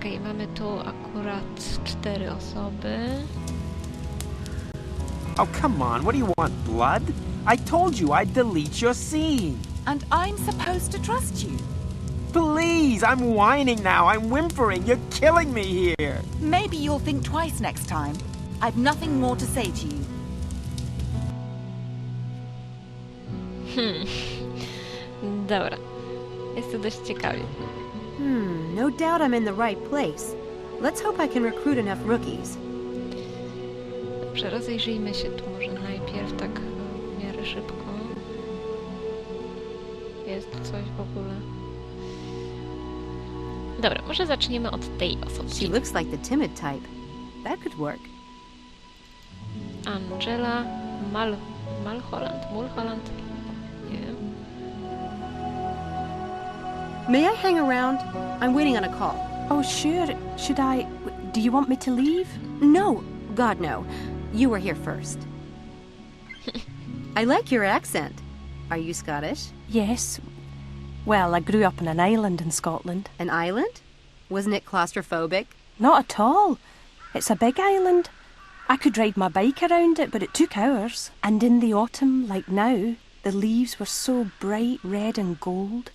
Okej, mamy tu akurat 4 osoby. Oh, come on. What do you want, blood? I told you I'd delete your scene. And I'm supposed to trust you. Please, I'm whining now. I'm whimpering. You're killing me here. Maybe you'll think twice next time. I've nothing more to say to you. Dobra. Jest to dość ciekawie. No doubt I'm in the right place. Let's hope I can recruit enough rookies. Dobrze, rozejrzyjmy się tu może najpierw tak w miarę szybko. Jest coś w ogóle. Dobra, może zaczniemy od tej osoby. She looks like the timid type. That could work. Angela Mulholland? Nie wiem. May I hang around? I'm waiting on a call. Oh, sure. Do you want me to leave? No, God no. You were here first. I like your accent. Are you Scottish? Yes. Well, I grew up on an island in Scotland. An island? Wasn't it claustrophobic? Not at all. It's a big island. I could ride my bike around it, but it took hours. And in the autumn, like now, the leaves were so bright red and gold.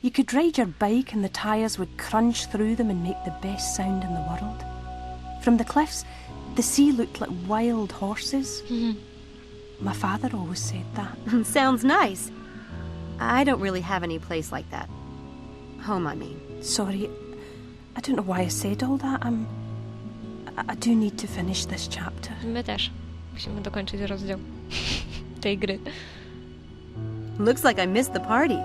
You could ride your bike and the tyres would crunch through them and make the best sound in the world. From the cliffs, the sea looked like wild horses. My father always said that. Sounds nice. I don't really have any place like that. Home, I mean. Sorry, I don't know why I said all that. I do need to finish this chapter. My też. Musimy dokończyć rozdział tej gry. Looks like I missed the party.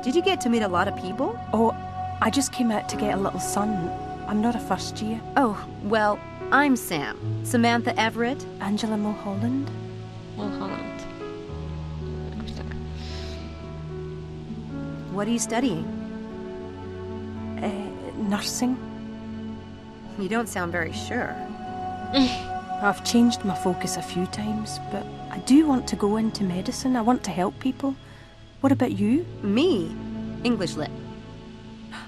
Did you get to meet a lot of people? Oh, I just came out to get a little sun. I'm not a first year. Oh, well, I'm Sam. Samantha Everett. Angela Mulholland. Mulholland. Jakoś tak. What are you studying? Nursing. You don't sound very sure. I've changed my focus a few times, but I do want to go into medicine. I want to help people. What about you? Me? English lit.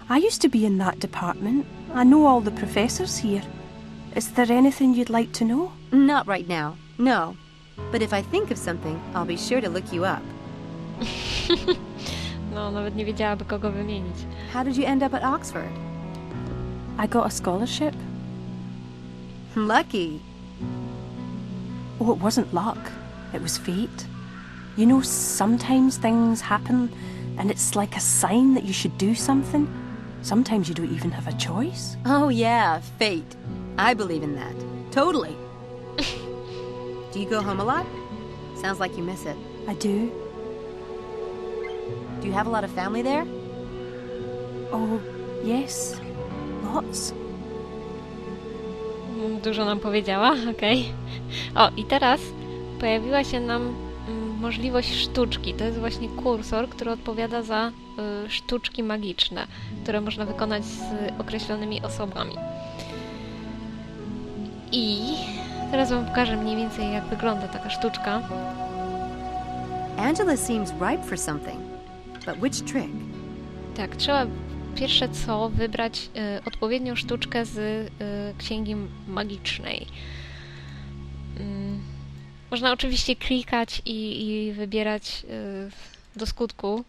I used to be in that department. I know all the professors here. Is there anything you'd like to know? Not right now, no. But if I think of something, I'll be sure to look you up. No, nawet nie wiedziałaby kogo wymienić. How did you end up at Oxford? I got a scholarship. Lucky. Oh, it wasn't luck. It was fate. You know, sometimes things happen and it's like a sign that you should do something. Sometimes you don't even have a choice. Oh yeah, fate. I believe in that. Totally. Do you go home a lot? Sounds like you miss it. I do. Do you have a lot of family there? Oh, yes. Lots. Dużo nam powiedziała, okej. O, i teraz pojawiła się nam możliwość sztuczki. To jest właśnie kursor, który odpowiada za sztuczki magiczne, które można wykonać z określonymi osobami. I teraz wam pokażę mniej więcej, jak wygląda taka sztuczka. Angela seems ripe for something. But which trick? Tak, trzeba pierwsze co wybrać odpowiednią sztuczkę z księgi magicznej. Można oczywiście klikać i wybierać do skutku,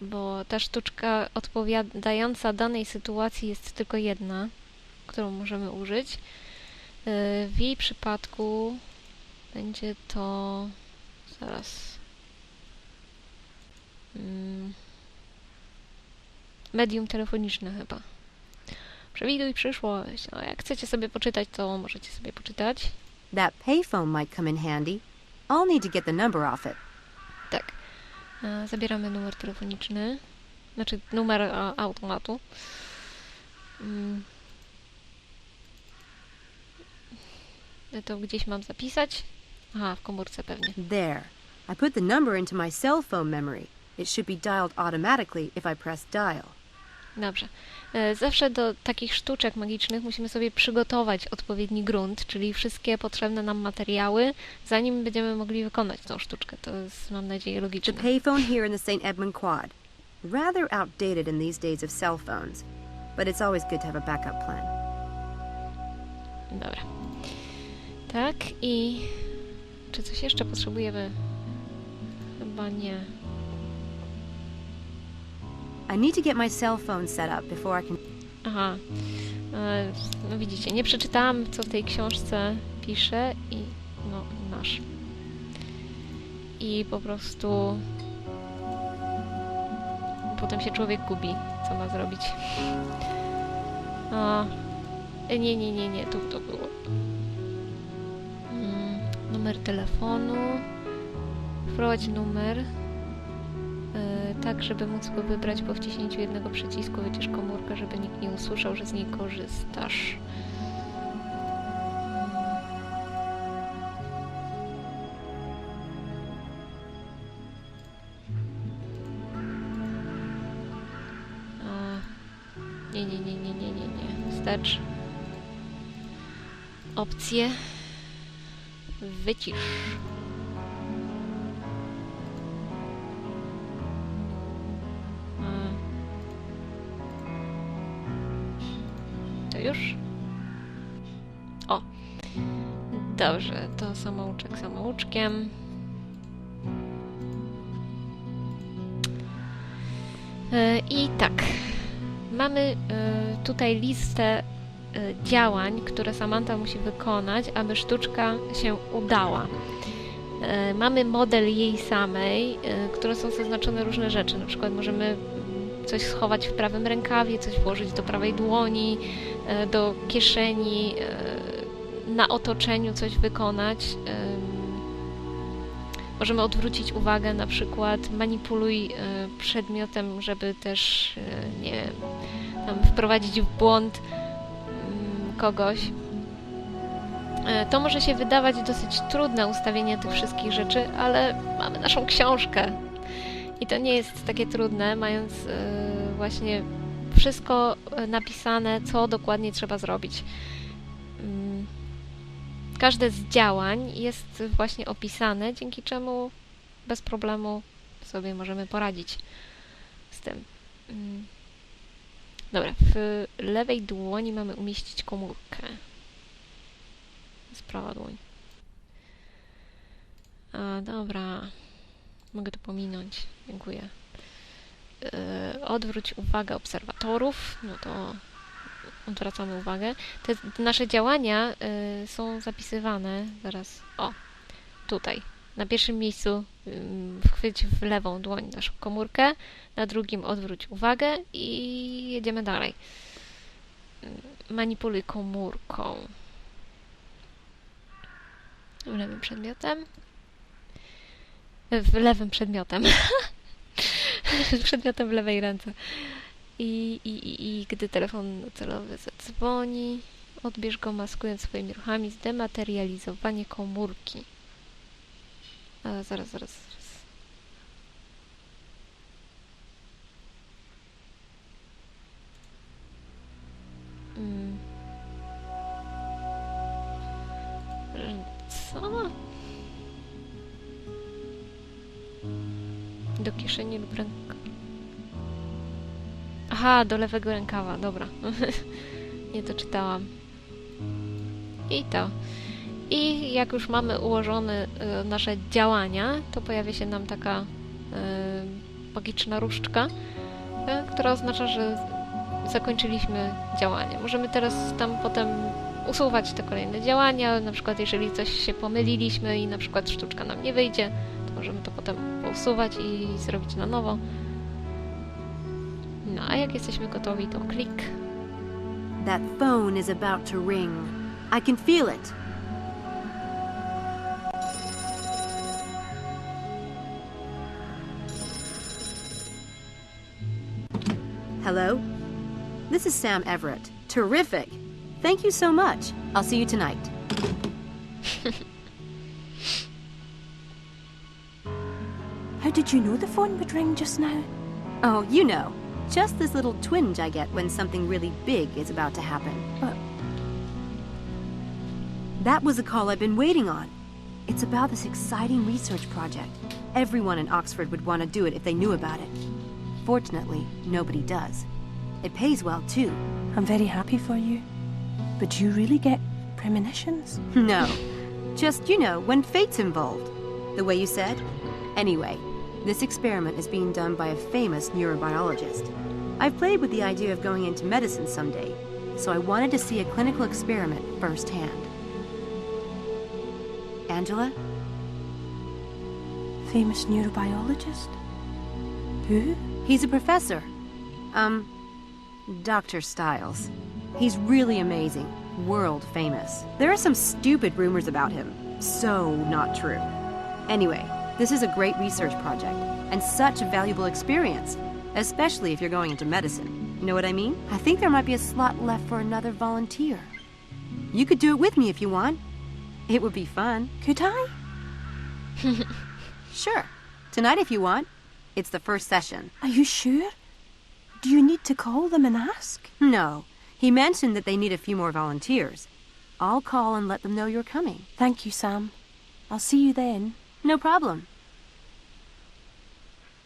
bo ta sztuczka odpowiadająca danej sytuacji jest tylko jedna, którą możemy użyć. W jej przypadku będzie to... Zaraz... medium telefoniczne chyba. Przewiduj przyszłość. No, jak chcecie sobie poczytać, to możecie sobie poczytać. That payphone might come in handy. I'll need to get the number off it. Tak. Zabieramy numer telefoniczny. Znaczy numer automatu. To gdzieś mam zapisać. Aha, w komórce pewnie. There. I put the number into my cell phone memory. It should be dialed automatically if I press dial. Dobrze. Zawsze do takich sztuczek magicznych musimy sobie przygotować odpowiedni grunt, czyli wszystkie potrzebne nam materiały, zanim będziemy mogli wykonać tą sztuczkę. To jest, mam nadzieję, logiczne. The payphone here in the St. Edmund Quad. Rather outdated in these days of cell phones, but it's always good to have a backup plan. Dobra. Tak, i czy coś jeszcze potrzebujemy? Chyba nie. I need to get my cell phone set up before I can... Aha. No widzicie, nie przeczytałam, co w tej książce pisze i no, masz. I po prostu potem się człowiek gubi, co ma zrobić. Nie, tu to było. Numer telefonu. Wprowadź numer. Tak, żeby móc go wybrać po wciśnięciu jednego przycisku. Wycisz komórkę, żeby nikt nie usłyszał, że z niej korzystasz. Nie. Wstecz. Opcje. Wycisz. To już? O! Dobrze, to samouczek samouczkiem. I tak. Mamy tutaj listę działań, które Samantha musi wykonać, aby sztuczka się udała. Mamy model jej samej, które są zaznaczone różne rzeczy. Na przykład możemy coś schować w prawym rękawie, coś włożyć do prawej dłoni, do kieszeni, na otoczeniu coś wykonać. Możemy odwrócić uwagę, na przykład manipuluj przedmiotem, żeby też, nie wiem, tam wprowadzić w błąd kogoś. To może się wydawać dosyć trudne ustawienie tych wszystkich rzeczy, ale mamy naszą książkę. I to nie jest takie trudne, mając właśnie wszystko napisane, co dokładnie trzeba zrobić. Każde z działań jest właśnie opisane, dzięki czemu bez problemu sobie możemy poradzić z tym. Dobra, w lewej dłoni mamy umieścić komórkę. Prawa dłoń. Dobra. Mogę to pominąć. Dziękuję. Odwróć uwagę obserwatorów. No to odwracamy uwagę. Te nasze działania są zapisywane. Zaraz. O! Tutaj. Na pierwszym miejscu wchwyć w lewą dłoń naszą komórkę. Na drugim odwróć uwagę i jedziemy dalej. Manipuluj komórką. Lewym przedmiotem. Lewym przedmiotem. Przedmiotem w lewej ręce. I gdy telefon celowy zadzwoni, odbierz go, maskując swoimi ruchami zdematerializowanie komórki. Zaraz. Co? Do kieszeni lub rękawa. Aha, do lewego rękawa, dobra. Nie to czytałam. I to. I jak już mamy ułożone nasze działania, to pojawia się nam taka magiczna różdżka, która oznacza, że zakończyliśmy działanie. Możemy teraz tam potem usuwać te kolejne działania, na przykład jeżeli coś się pomyliliśmy i na przykład sztuczka nam nie wyjdzie, to możemy to potem pousuwać i zrobić na nowo. No, a jak jesteśmy gotowi, to klik. That phone is about to ring. I can feel it. Hello? This is Sam Everett. Terrific. Thank you so much. I'll see you tonight. How did you know the phone would ring just now? Oh, you know. Just this little twinge I get when something really big is about to happen. But that was the call I've been waiting on. It's about this exciting research project. Everyone in Oxford would want to do it if they knew about it. Unfortunately, nobody does. It pays well, too. I'm very happy for you. But do you really get premonitions? No. Just, you know, when fate's involved. The way you said. Anyway, this experiment is being done by a famous neurobiologist. I've played with the idea of going into medicine someday, so I wanted to see a clinical experiment firsthand. Angela? Famous neurobiologist? Who? He's a professor. Dr. Styles. He's really amazing. World famous. There are some stupid rumors about him. So not true. Anyway, this is a great research project, and such a valuable experience, especially if you're going into medicine. You know what I mean? I think there might be a slot left for another volunteer. You could do it with me if you want. It would be fun. Could I? Sure. Tonight if you want. It's the first session. Are you sure? Do you need to call them and ask? No. He mentioned that they need a few more volunteers. I'll call and let them know you're coming. Thank you, Sam. I'll see you then. No problem.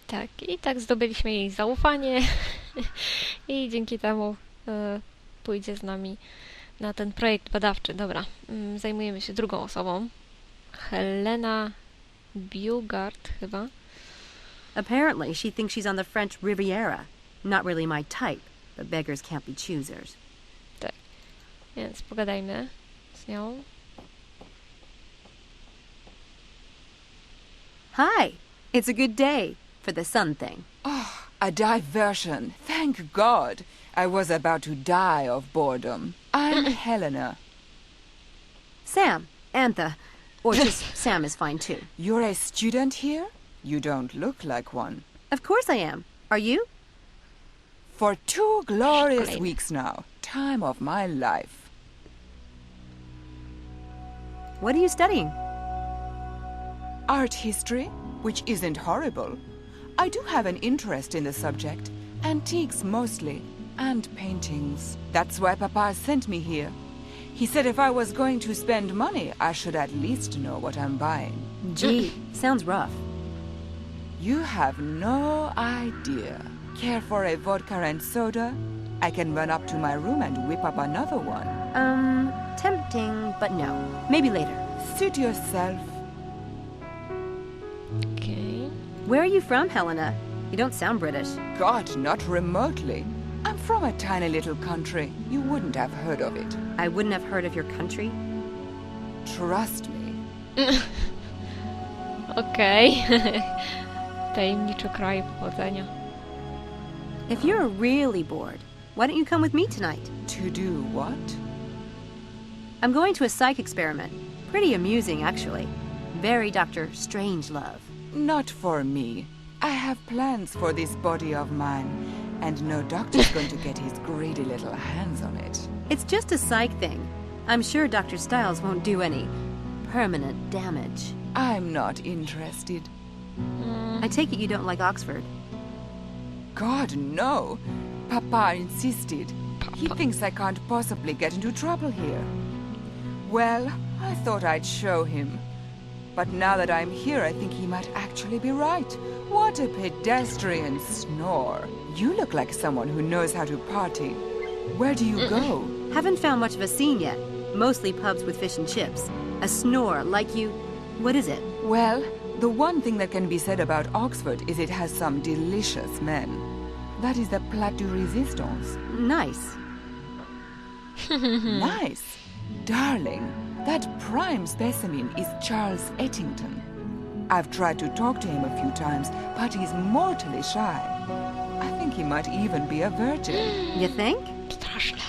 Tak, i tak zdobyliśmy jej zaufanie i dzięki temu pójdzie z nami na ten projekt badawczy. Dobra, zajmujemy się drugą osobą. Helena Bugard chyba. Apparently, she thinks she's on the French Riviera. Not really my type, but beggars can't be choosers. Tak, więc pogadajmy z nią. Hi. It's a good day for the sun thing. Oh, a diversion. Thank God. I was about to die of boredom. I'm Helena. Sam. Antha. Or just Sam is fine too. You're a student here? You don't look like one. Of course I am. Are you? For 2 glorious Kolejny. weeks now. Time of my life. What are you studying? Art history, which isn't horrible. I do have an interest in the subject. Antiques mostly. And paintings. That's why Papa sent me here. He said if I was going to spend money, I should at least know what I'm buying. Gee, sounds rough. You have no idea. Care for a vodka and soda? I can run up to my room and whip up another one. Tempting, but no. Maybe later. Suit yourself. Okej. Where are you from, Helena? You don't sound British. God, not remotely. I'm from a tiny little country. You wouldn't have heard of it. I wouldn't have heard of your country. Trust me. Okej. Tajemniczy kraj pochodzenia. If you're really bored, why don't you come with me tonight? To do what? I'm going to a psych experiment. Pretty amusing, actually. Very Dr. Strangelove. Not for me. I have plans for this body of mine, and no doctor's going to get his greedy little hands on it. It's just a psych thing. I'm sure Dr. Styles won't do any permanent damage. I'm not interested. I take it you don't like Oxford. God, no. Papa insisted. He thinks I can't possibly get into trouble here. Well, I thought I'd show him. But now that I'm here, I think he might actually be right. What a pedestrian snore. You look like someone who knows how to party. Where do you go? Haven't found much of a scene yet. Mostly pubs with fish and chips. A snore like you... What is it? Well, the one thing that can be said about Oxford is it has some delicious men. That is the plat de resistance. Nice. Nice. Darling, that prime specimen is Charles Ettington. I've tried to talk to him a few times, but he's mortally shy. I think he might even be a virgin. You think? Straszne.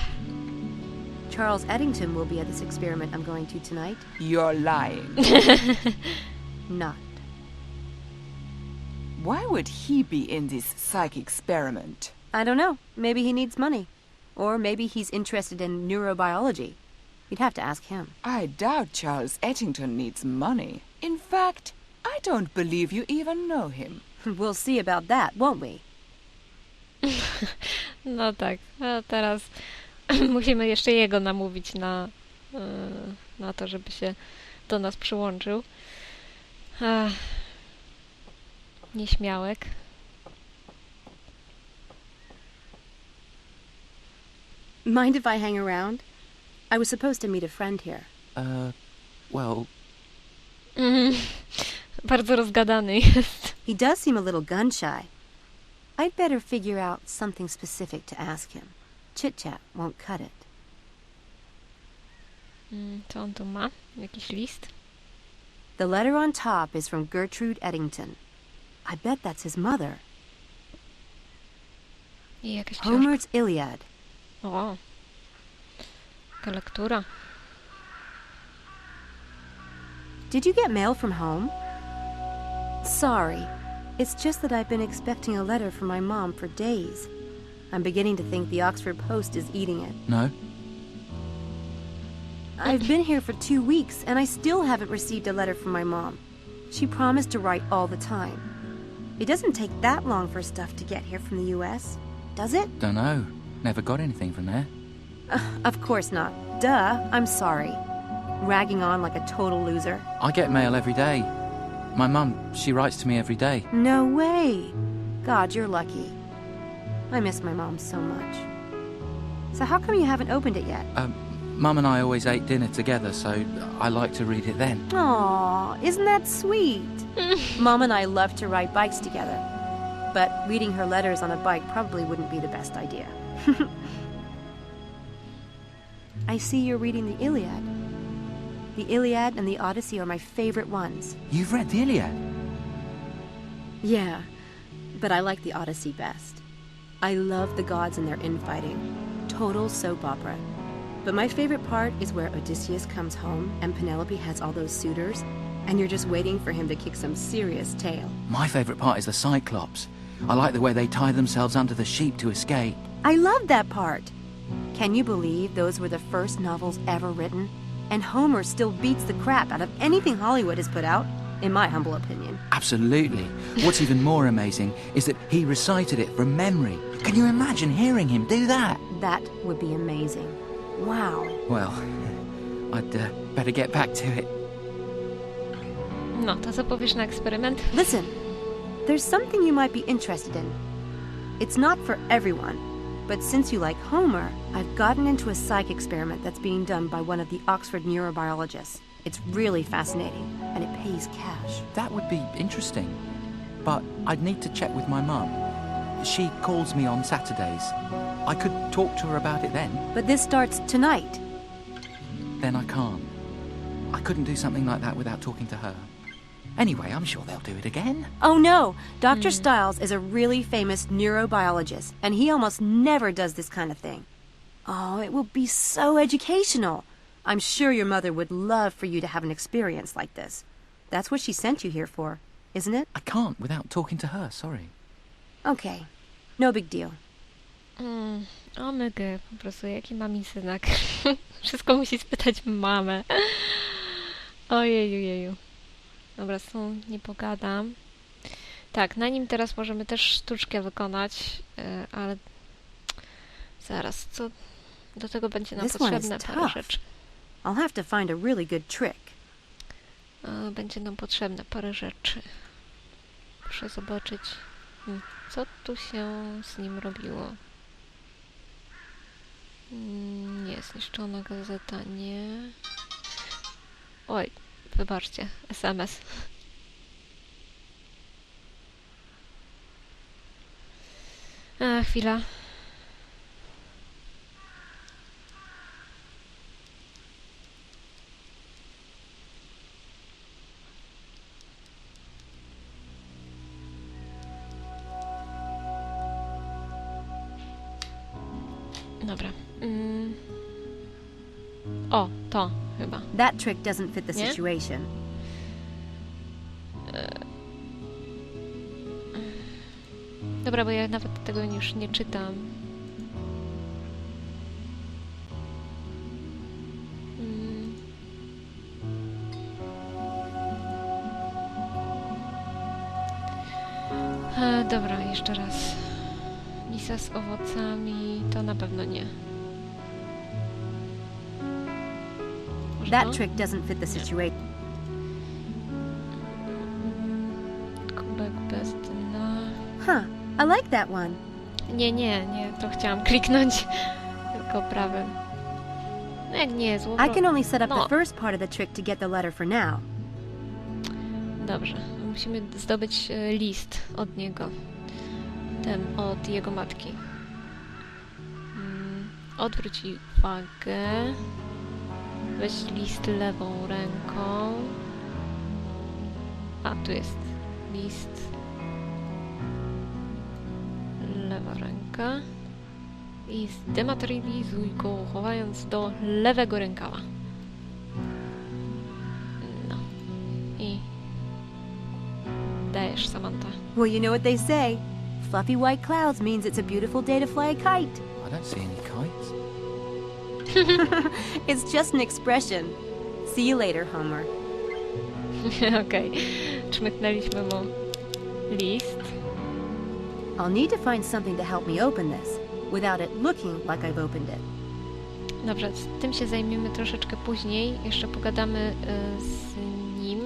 Charles Eddington will be at this experiment I'm going to tonight. You're lying. Not. Why would he be in this psych experiment? I don't know. Maybe he needs money. Or maybe he's interested in neurobiology. You'd have to ask him. I doubt Charles Ettington needs money. In fact, I don't believe you even know him. We'll see about that, won't we? No tak, a teraz musimy jeszcze jego namówić na to, żeby się do nas przyłączył. Nieśmiałek. Mind if I hang around? I was supposed to meet a friend here. Well, Bardzo rozgadany jest. He does seem a little gun-shy. I'd better figure out something specific to ask him. Chit-chat won't cut it. Co on tu ma? Jakiś list? The letter on top is from Gertrude Eddington. I bet that's his mother. I jakaś książka. Homer's Iliad. O. Taka lektura. Did you get mail from home? Sorry. It's just that I've been expecting a letter from my mom for days. I'm beginning to think the Oxford Post is eating it. no. I've been here for 2 weeks, and I still haven't received a letter from my mom. She promised to write all the time. It doesn't take that long for stuff to get here from the U.S., does it? Dunno. Never got anything from there. Of course not. Duh, I'm sorry. Ragging on like a total loser. I get mail every day. My mum, she writes to me every day. No way. God, you're lucky. I miss my mom so much. So how come you haven't opened it yet? Mum and I always ate dinner together, so I like to read it then. Aw, isn't that sweet? Mom and I love to ride bikes together. But reading her letters on a bike probably wouldn't be the best idea. I see you're reading the Iliad. The Iliad and the Odyssey are my favorite ones. You've read the Iliad? Yeah, but I like the Odyssey best. I love the gods and their infighting. Total soap opera. But my favorite part is where Odysseus comes home and Penelope has all those suitors, and you're just waiting for him to kick some serious tail. My favourite part is the Cyclops. I like the way they tie themselves under the sheep to escape. I love that part. Can you believe those were the first novels ever written? And Homer still beats the crap out of anything Hollywood has put out, in my humble opinion. Absolutely. What's even more amazing is that he recited it from memory. Can you imagine hearing him do that? That would be amazing. Wow. Well, I'd better get back to it. No, to co powiesz na eksperyment? Listen, there's something you might be interested in. It's not for everyone, but since you like Homer, I've gotten into a psych experiment that's being done by one of the Oxford neurobiologists. It's really fascinating, and it pays cash. That would be interesting. But I'd need to check with my mum. She calls me on Saturdays. I could talk to her about it then. But this starts tonight. Then I can't. I couldn't do something like that without talking to her. Anyway, I'm sure they'll do it again. Oh no! Dr. Stiles is a really famous neurobiologist, and he almost never does this kind of thing. Oh, it will be so educational. I'm sure your mother would love for you to have an experience like this. That's what she sent you here for, isn't it? I can't without talking to her, sorry. Okay. No big deal. Omega, po prostu jaki mami synek. Wszystko musi spytać mamę. Ojeju, jeju. Dobra, z tą nie pogadam. Tak, na nim teraz możemy też sztuczkę wykonać, ale zaraz, co do tego będzie nam This one is potrzebne parę tough. rzeczy. I'll have to find a really good trick. Będzie nam potrzebne parę rzeczy. Muszę zobaczyć, co tu się z nim robiło. Nie, zniszczona gazeta, nie. Oj, wybaczcie, SMS. Chwila. Dobra. O, to chyba. That trick doesn't fit the Nie? situation. Dobra, bo ja nawet tego już nie czytam. Dobra, jeszcze raz. Lisa z owocami to na pewno nie. Może That to? trick doesn't fit the situation. Kubek bez dna. Huh. I like that one. Nie, to chciałam kliknąć. tylko prawym. No jak nie, I can only set up No. the first part of the trick to get the letter for now. Dobrze, musimy zdobyć list od niego. Ten od jego matki. Odwróć uwagę. Weź list lewą ręką. A, tu jest list. Lewa ręka. I zdematerializuj go, chowając do lewego rękawa. No. I dajesz, Samantha. Well, you know what they say. Fluffy white clouds means it's a beautiful day to fly a kite. I don't see any kites. It's just an expression. See you later, Homer. Okej. Czmychnęliśmy mu list. I'll need to find something to help me open this, without it looking like I've opened it. Dobrze, z tym się zajmiemy troszeczkę później. Jeszcze pogadamy z nim.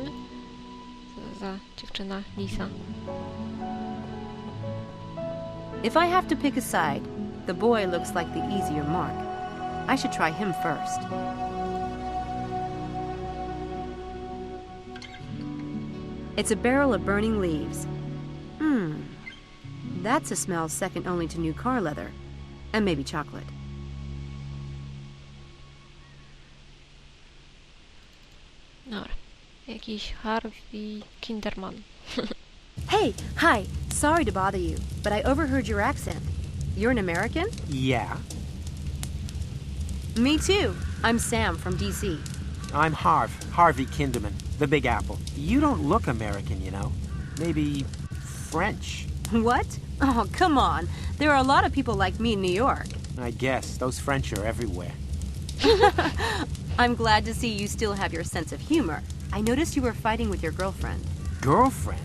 Co za dziewczyna Lisa. If I have to pick a side, the boy looks like the easier mark. I should try him first. It's a barrel of burning leaves. That's a smell second only to new car leather. And maybe chocolate. Dobra. Jakiś Harvey Kinderman. Hey, hi. Sorry to bother you, but I overheard your accent. You're an American? Yeah, Me too. I'm Sam from D.C. I'm Harvey Kinderman, the Big Apple. You don't look American, you know. Maybe French. What? Oh, come on. There are a lot of people like me in New York. I guess those French are everywhere. I'm glad to see you still have your sense of humor. I noticed you were fighting with your girlfriend. Girlfriend?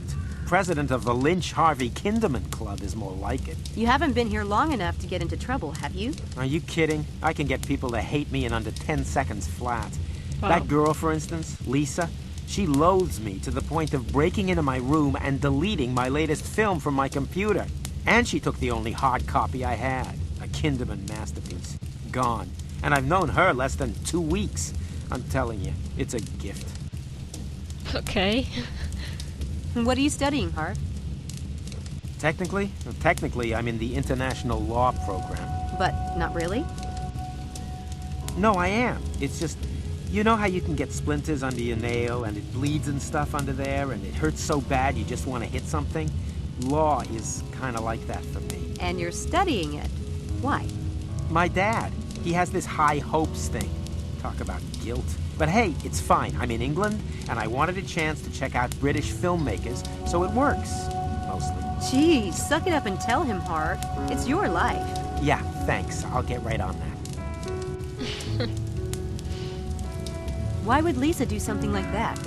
President of the Lynch Harvey Kinderman Club is more like it. You haven't been here long enough to get into trouble, have you? Are you kidding? I can get people to hate me in under 10 seconds flat. Wow. That girl, for instance, Lisa, she loathes me to the point of breaking into my room and deleting my latest film from my computer. And she took the only hard copy I had, a Kinderman masterpiece. Gone. And I've known her less than 2 weeks. I'm telling you, it's a gift. Okej. What are you studying, Harv? Technically, I'm in the international law program. But not really? No, I am. It's just, you know how you can get splinters under your nail and it bleeds and stuff under there and it hurts so bad you just want to hit something? Law is kind of like that for me. And you're studying it. Why? My dad, he has this high hopes thing. Talk about guilt. But hey, it's fine. I'm in England, and I wanted a chance to check out British filmmakers, so it works. Mostly. Geez, suck it up and tell him, Harv. It's your life. Yeah, thanks. I'll get right on that. Why would Lisa do something like that?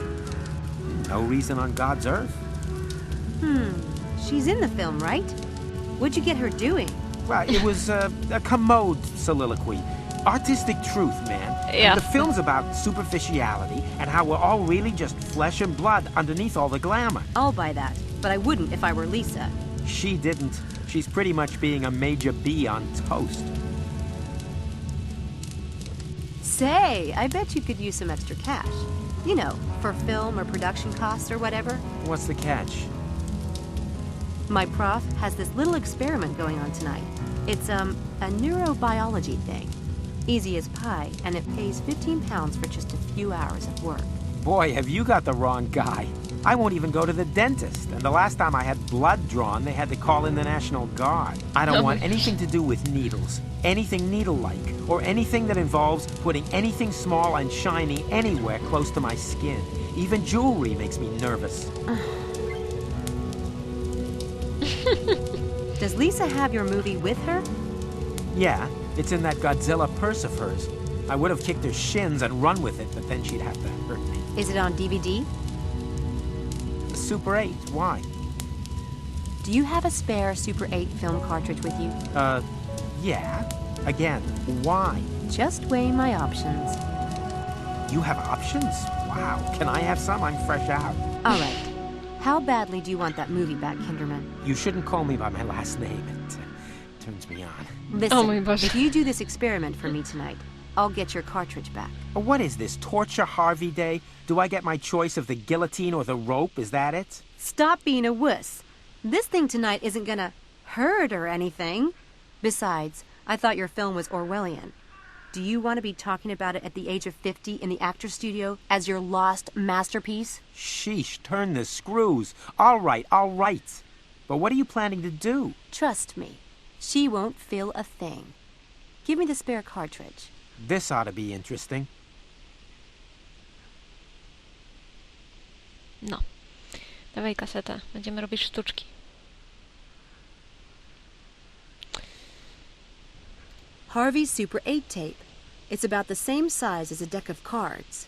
No reason on God's earth. She's in the film, right? What'd you get her doing? Well, it was a commode soliloquy. Artistic truth, man. Yeah. The film's about superficiality and how we're all really just flesh and blood underneath all the glamour. I'll buy that, but I wouldn't if I were Lisa. She didn't. She's pretty much being a major B on toast. Say, I bet you could use some extra cash. You know, for film or production costs or whatever. What's the catch? My prof has this little experiment going on tonight. It's, a neurobiology thing. Easy as pie, and it pays £15 for just a few hours of work. Boy, have you got the wrong guy. I won't even go to the dentist, and the last time I had blood drawn, they had to call in the National Guard. I don't want anything to do with needles, anything needle-like, or anything that involves putting anything small and shiny anywhere close to my skin. Even jewelry makes me nervous. Does Lisa have your movie with her? Yeah, it's in that Godzilla purse of hers. I would have kicked her shins and run with it, but then she'd have to hurt me. Is it on DVD? Super 8, why? Do you have a spare Super 8 film cartridge with you? Yeah. Again, why? Just weigh my options. You have options? Wow. Can I have some? I'm fresh out. All right. How badly do you want that movie back, Kinderman? You shouldn't call me by my last name. turns me on. Listen, Oh my gosh. if you do this experiment for me tonight, I'll get your cartridge back. What is this, Torture Harvey Day? Do I get my choice of the guillotine or the rope? Is that it? Stop being a wuss. This thing tonight isn't gonna hurt or anything. Besides, I thought your film was Orwellian. Do you want to be talking about it at the age of 50 in the actor's studio as your lost masterpiece? Sheesh, turn the screws. All right. But what are you planning to do? Trust me, she won't feel a thing. Give me the spare cartridge. This ought to be interesting. No. Dawaj kasetę. Będziemy robić sztuczki. Harvey's Super 8 tape. It's about the same size as a deck of cards.